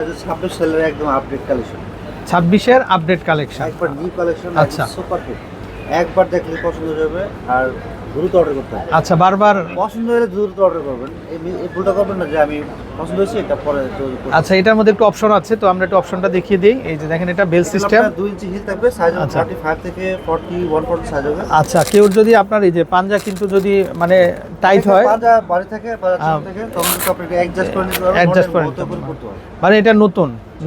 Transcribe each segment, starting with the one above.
26 সালের একদম update collection. 26-এর আপডেট কালেকশন। একবার নিউ কালেকশন। আচ্ছা, সুপার হিট। একবার দেখলে পছন্দ হয়ে যাবে আর দ্রুত অর্ডার করতে হবে। আচ্ছা, বারবার পছন্দ হলে দ্রুত অর্ডার করবেন। এই ভুলটা করবেন না যে আমি পছন্দ হয়েছে এটা পরে তৈরি করব। আচ্ছা, এটার মধ্যে একটু অপশন আছে, তো আমরা একটু অপশনটা দেখিয়ে দিই। এই যে দেখেন, এটা বেল সিস্টেম। 2 ইঞ্চি হিল থাকবে, সাইজ 35 থেকে 41 পর্যন্ত সাইজ হবে। আচ্ছা, কেউ যদি আপনার এই যে পাঞ্জা কিন্তু যদি মানে টাইট হয়, পাঞ্জা বাড়ি থেকে থেকে তখন কিন্তু আপনি অ্যাডজাস্ট করে নিতে পারবেন। অ্যাডজাস্ট করে নিতে পারবেন। মানে এটা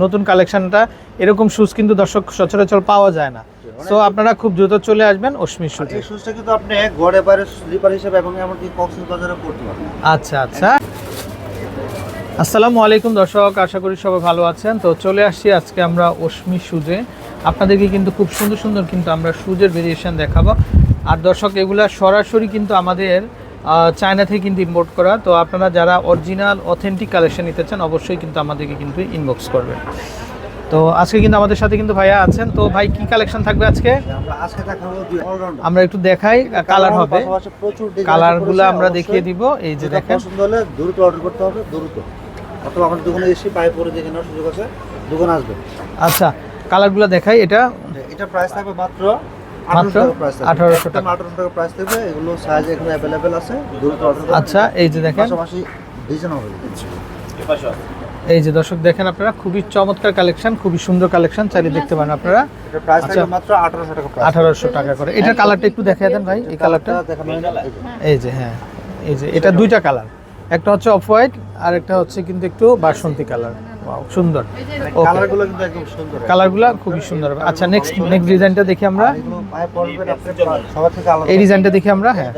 নতুন কালেকশনটা, এরকম শুজ কিন্তু দর্শক সচরাচর পাওয়া যায় না। সো আপনারা খুব দ্রুত চলে আসবেন অশ্মি শুজে। এই শুজটা কিন্তু আপনি ঘরে বাইরে স্লিপার হিসেবে এবং এমনকি কক্সবাজারে পড়তে পারবেন। আচ্ছা আচ্ছা, আসসালামু আলাইকুম দর্শক, আশা করি সবাই ভালো আছেন। তো চলে আসছি আজকে আমরা অশ্মি শুজে। আপনাদেরকে কিন্তু খুব সুন্দর সুন্দর কিন্তু আমরা শুজের ভেরিয়েশন দেখাবো। আর দর্শক, এগুলা সরাসরি কিন্তু আমাদের চায়না থেকে কিন্তু ইম্পোর্ট করা। তো আপনারা যারা অরিজিনাল অথেন্টিক কালেকশন নিতে চান অবশ্যই কিন্তু আমাদেরকে কিন্তু ইনবক্স করবেন। তো আজকে কিন্তু আমাদের সাথে কিন্তু ভাইয়া আছেন। তো ভাই, কি কালেকশন থাকবে আজকে? আমরা একটু দেখাই, কালার হবে, কালারগুলো আমরা দেখিয়ে দিব। এই যে দেখেন, পছন্দ হলে দ্রুত অর্ডার করতে হবে, দ্রুত, অথবা আমাদের দোকানে এসে পায়ে পরে দেখে নেওয়ার সুযোগ আছে, দোকানে আসবে। আচ্ছা, কালারগুলো দেখাই। এটা প্রাইস থাকবে মাত্র 1800 টাকা। 1800 টাকা প্রাইস থাকবে। এগুলো সাইজ এখানে अवेलेबल আছে, দ্রুত অর্ডার করুন। আচ্ছা, এই যে দেখেন, পাশাপাশি ডিজাইন হবে। এই যে দর্শক দেখেন, আপনারা খুবই চমৎকার কালেকশন, খুবই সুন্দর কালেকশন, চাইলে দেখতে পারেন আপনারা। এটা প্রাইস থাকবে মাত্র 1800 টাকা। 1800 টাকা করে। এটার কালারটা একটু দেখায় দেন ভাই, এই কালারটা দেখানো হয় না। এই যে, হ্যাঁ, এই যে এটা দুইটা কালার, একটা হচ্ছে অফ হোয়াইট আর একটা হচ্ছে কিন্তু একটু বাসন্তী কালার। ওয়াও, সুন্দর। কালারগুলো কিন্তু একদম সুন্দর, কালারগুলো খুবই সুন্দর হবে। আচ্ছা, নেক্সট ডিজাইনটা দেখি আমরা। এগুলো পায়ে পরবেন আপনি সবার থেকে আলাদা। এই ডিজাইনটা দেখি আমরা। হ্যাঁ,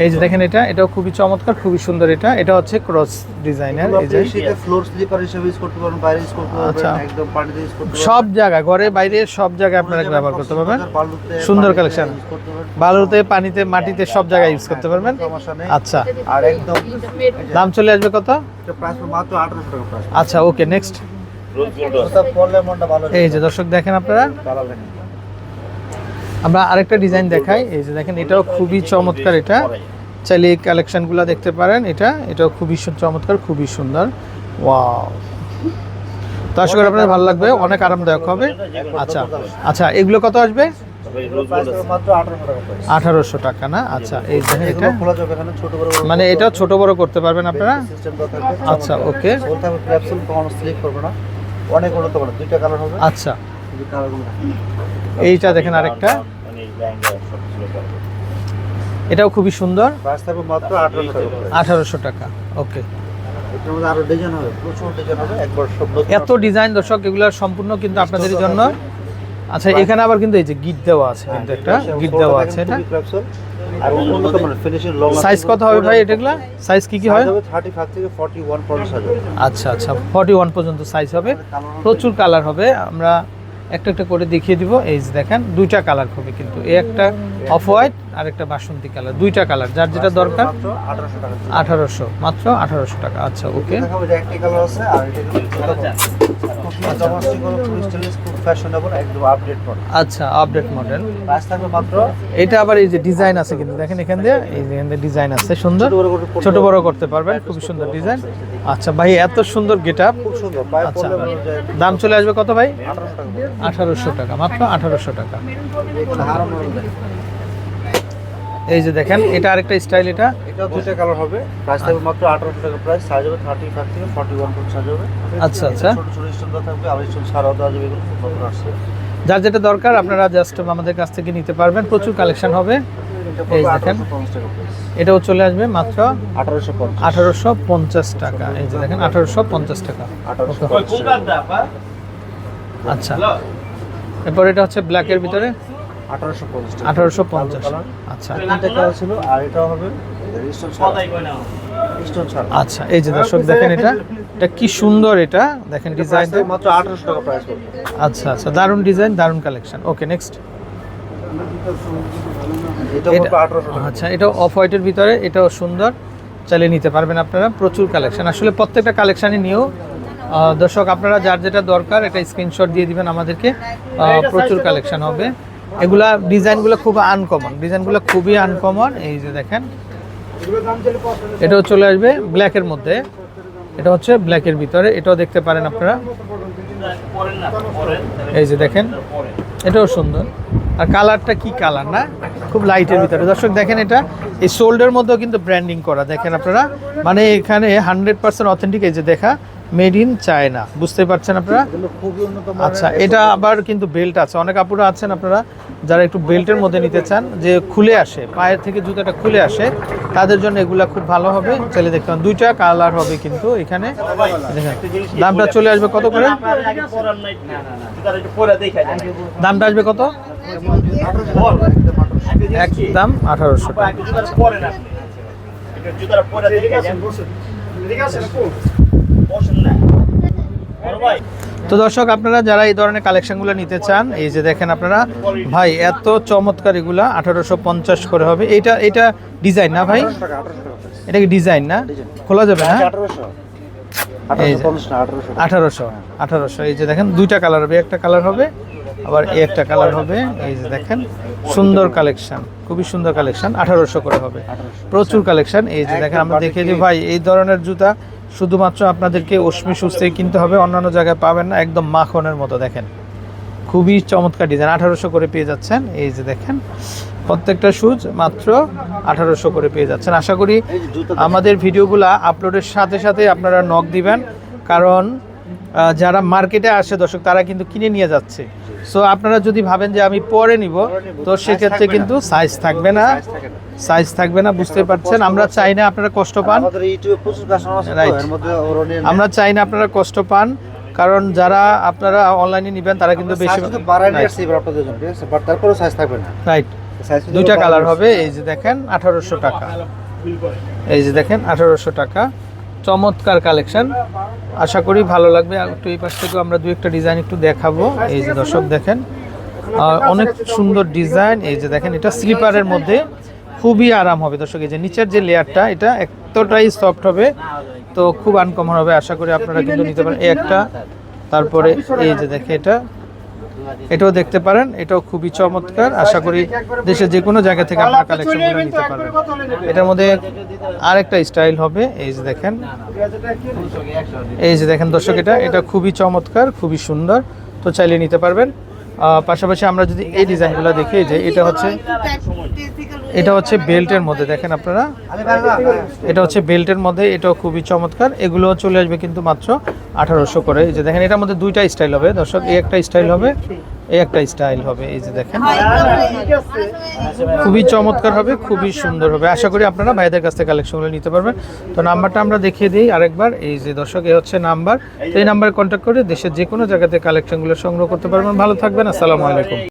এই যে দেখেন, এটাও খুবই চমৎকার, খুবই সুন্দর। এটা হচ্ছে ক্রস ডিজাইনের। এই যে এটা ফ্লোর স্লিপার হিসেবে ইউজ করতে পারেন, বাইরে ইউজ করতে পারবেন, একদম পার্টিতে ইউজ করতে পারবেন, সব জায়গায়, ঘরে বাইরে সব জায়গায় আপনারা ব্যবহার করতে পারবেন। সুন্দর কালেকশন, বালুতে, পানিতে, মাটিতে সব জায়গায় ইউজ করতে পারবেন। আচ্ছা, আর একদম দাম চলে আসবে কত? এটা প্রাইস মাত্র 1800 টাকা প্রাইস। আচ্ছা, ওকে, নেক্সট। এই যে দর্শক দেখেন, আপনারা আমরা আরেকটা ডিজাইন দেখাই। এই যে দেখেন, এটাও খুবই চমৎকার। এটা চাইলে এই কালেকশনগুলো দেখতে পারেন। এটাও খুবই চমৎকার, খুবই সুন্দর। ওয়াও, তো আশা করি আপনাদের ভালো লাগবে, অনেক আরামদায়ক হবে। আচ্ছা আচ্ছা, এগুলো কত আসবে? মাত্র 1800 টাকা না? আচ্ছা, এই দেখেন, এটা খোলা যাবে, এখানে ছোট বড় মানে এটা ছোট বড় করতে পারবেন আপনারা। আচ্ছা, ওকে, বলতে হবে ক্যাপসুল কখনো স্লিপ করবে না, অনেক উন্নত মানের। দুইটা কালার হবে। আচ্ছা, এই কালারগুলো এইটা দেখেন, আরেকটা, এটাও খুবই সুন্দর। প্রাইস থাকবে মাত্র 1800 টাকা। ওকে, এটার মধ্যে আরো ডিজাইন হবে, প্রচুর ডিজাইন হবে, একবার সব এত ডিজাইন দর্শক, এগুলো সম্পূর্ণ কিন্তু আপনাদের জন্য। আচ্ছা, এখানে আবার কিন্তু এই যে গিট দেওয়া আছে, কিন্তু একটা গিট দেওয়া আছে। এটা আর উন্নত মানের ফিনিশিং, লং। সাইজ কত হবে ভাই এটাগুলা? সাইজ কি হয়? 35 থেকে 41 পর্যন্ত সাইজ হবে। আচ্ছা আচ্ছা, 41 পর্যন্ত সাইজ হবে। প্রচুর কালার হবে, আমরা একটা একটা করে দেখিয়ে দিব। এই যে দেখেন, দুইটা কালার হবে কিন্তু, এই একটা অফ হোয়াইট আর একটা বাসন্তী কালার, দুইটা কালার, যার যেটা দরকার। 1800, মাত্র 1800 টাকা। আচ্ছা, ওকে, একটি কালার আছে আর এটা খুব ফ্যাশনেবল, একদম আপডেট মডেল। আচ্ছা, আপডেট মডেল। প্রাইস থাকবে মাত্র। এটা আবার এই যে ডিজাইন আছে কিন্তু, দেখেন এখান দিয়ে, এই যে এখান দিয়ে ডিজাইন আছে সুন্দর, ছোট বড় করতে পারবেন, খুব সুন্দর ডিজাইন। আচ্ছা ভাই, এত সুন্দর গেটআপ, খুব সুন্দর। পায়ে আচ্ছা, পরলে দাম চলে আসবে কত ভাই? 1800 টাকা। 1800 টাকা, মাত্র 1800 টাকা। আরো মডেল দেখেন। এই যে দেখেন, এটা আরেকটা স্টাইল। এটা দুইটা কালার হবে, প্রাইস থাকবে মাত্র 1800 টাকা প্রাইস। সাইজ হবে 35 থেকে 41 পর্যন্ত সাইজ হবে। আচ্ছা আচ্ছা, ছোট ছোট স্টোন থাকবে, আর স্টোন ছাড়াও দেওয়া যাবে। এগুলো খুব নতুন আসছে, যার যেটা দরকার আপনারা জাস্ট আমাদের কাছ থেকে নিতে পারবেন। প্রচুর কালেকশন হবে। এই দেখেন, এটাও চলে আসবে মাত্র 1850 টাকা। এই যে দেখেন, 1850 টাকা। আচ্ছা, এরপর এটা হচ্ছে ব্ল্যাকের ভিতরে 1850। আচ্ছা, তিনটা কালার ছিল, আর এটাও হবে স্টোন ছাড়া। আচ্ছা, এই যে দর্শক দেখেন, এটা কি সুন্দর। এটা দেখেন ডিজাইনটা, মাত্র 1800 টাকা প্রাইস পড়বে। আচ্ছা আচ্ছা, দারুন ডিজাইন, দারুন কালেকশন। ওকে, নেক্সট। এটা পড়বে 1800 টাকা। আচ্ছা, এটা অফ হোয়াইটের ভিতরে, এটাও সুন্দর, চালিয়ে নিতে পারবেন আপনারা। প্রচুর কালেকশন, আসলে প্রত্যেকটা কালেকশনই নিয়েও দর্শক আপনারা যার যেটা দরকার এটা স্ক্রিনশট দিয়ে দিবেন আমাদেরকে। প্রচুর কালেকশন হবে। এগুলা ডিজাইনগুলো খুব আনকমন, ডিজাইনগুলো খুবই আনকমন। এই যে দেখেন, এটাও চলে আসবে ব্ল্যাকের মধ্যে। এটা হচ্ছে ব্ল্যাকের ভিতরে, এটাও দেখতে পারেন আপনারা। এই যে দেখেন, এটাও সুন্দর। আর কালারটা কি কালার না, খুব লাইটের ভিতরে। দর্শক দেখেন, এটা এই সোল্ডের মধ্যেও কিন্তু ব্র্যান্ডিং করা, দেখেন আপনারা, মানে এখানে 100% অথেন্টিক। এই যে দেখা, মেড ইন চায়না, বুঝতে পারছেন আপনারা। খুবই উন্নত। আচ্ছা, এটা আবার কিন্তু বেল্ট আছে। অনেক আপুরা আছেন আপনারা যারা একটু বেল্টের মধ্যে নিতে চান, যে খুলে আসে, পায়ের থেকে জুতাটা খুলে আসে, তাদের জন্য এগুলা খুব ভালো হবে। চলে দেখতে পান, দুইটা কালার হবে কিন্তু এখানে। দেখেন দামটা চলে আসবে কত করে, দামটা আসবে কত, একদম 1800 টাকা। তো দর্শক, আপনারা যারা এই ধরনের কালেকশনগুলো নিতে চান, এই যে দেখেন আপনারা, ভাই এত চমৎকার, এগুলা 1850 করে হবে। এটা ডিজাইন না ভাই, এটা কি ডিজাইন না, খোলা যাবে না? 1800। এই যে দেখেন, দুইটা কালার হবে, একটা কালার হবে আবার এই একটা কালার হবে। এই যে দেখেন, সুন্দর কালেকশন, খুবই সুন্দর কালেকশন, 1800 করে হবে, প্রচুর কালেকশন। এই যে দেখেন, আমরা দেখে দিই ভাই, এই ধরনের জুতা শুধুমাত্র আপনাদেরকে অশ্মি শুজ থেকে কিনতে হবে, অন্যান্য জায়গায় পাবেন না। একদম মাখনের মতো, দেখেন খুবই চমৎকার ডিজাইন, 1800 করে পেয়ে যাচ্ছেন। এই যে দেখেন, প্রত্যেকটা শুজ মাত্র 1800 করে পেয়ে যাচ্ছেন। আশা করি আমাদের ভিডিওগুলো আপলোডের সাথে সাথে আপনারা নক দিবেন, কারণ যারা মার্কেটে আসে দর্শক, তারা কিন্তু কিনে নিয়ে যাচ্ছে। সো আপনারা যদি ভাবেন যে আমি পরে নিব, তো সেক্ষেত্রে কিন্তু সাইজ থাকবে না, সাইজ থাকবে না, বুঝতে পারছেন। আমরা চাই না আপনারা কষ্ট পান, আমরা চাই না আপনারা কষ্ট পান, কারণ যারা আপনারা অনলাইনে নেবেন তারা কিন্তু বেশি রাইট। দুইটা কালার হবে। এই যে দেখেন 1800 টাকা, এই যে দেখেন 1800 টাকা, চমৎকার কালেকশন। আশা করি ভালো লাগবে। একটু এই পাশ থেকেও আমরা দুই একটা ডিজাইন একটু দেখাবো। এই যে দর্শক দেখেন, অনেক সুন্দর ডিজাইন। এই যে দেখেন, এটা স্লিপারের মধ্যে খুবই আরাম হবে দর্শক। এই যে নিচের যে লেয়ারটা, এটা এতটাই সফট হবে, তো খুব আনকমন হবে। আশা করি আপনারা কিন্তু নিতে পারেন। এই একটা, তারপরে এই যে দেখে, এটাও দেখতে পারেন, এটাও খুবই চমৎকার। আশা করি দেশের যে কোনো জায়গা থেকে আপনারা কালেকশনগুলো নিতে পারবেন। এটার মধ্যে আরেকটা স্টাইল হবে। এই যে দেখেন, এই যে দেখেন দর্শক, এটা খুবই চমৎকার, খুবই সুন্দর, তো চাইলে নিতে পারবেন। পাশাপাশি আমরা যদি এই ডিজাইনগুলো দেখি, যে এটা হচ্ছে বেল্টের মধ্যে, দেখেন আপনারা, এটা হচ্ছে বেল্টের মধ্যে, এটাও খুবই চমৎকার। এগুলো চলে আসবে কিন্তু মাত্র 1800 করে। এই যে দেখেন, এটার মধ্যে দুইটা স্টাইল হবে দর্শক, এই একটা স্টাইল হবে, এই একটা স্টাইল হবে। এই যে দেখেন, খুবই চমৎকার হবে, খুবই সুন্দর হবে। আশা করি আপনারা ভাইদের কাছ থেকে কালেকশনগুলো নিতে পারবেন। তো নাম্বারটা আমরা দেখিয়ে দিই আরেকবার। এই যে দর্শক, এই হচ্ছে নাম্বার, এই নাম্বারে কন্ট্যাক্ট করে দেশের যে কোনো জায়গাতে কালেকশনগুলো সংগ্রহ করতে পারবেন। ভালো থাকবেন, আসসালামু আলাইকুম।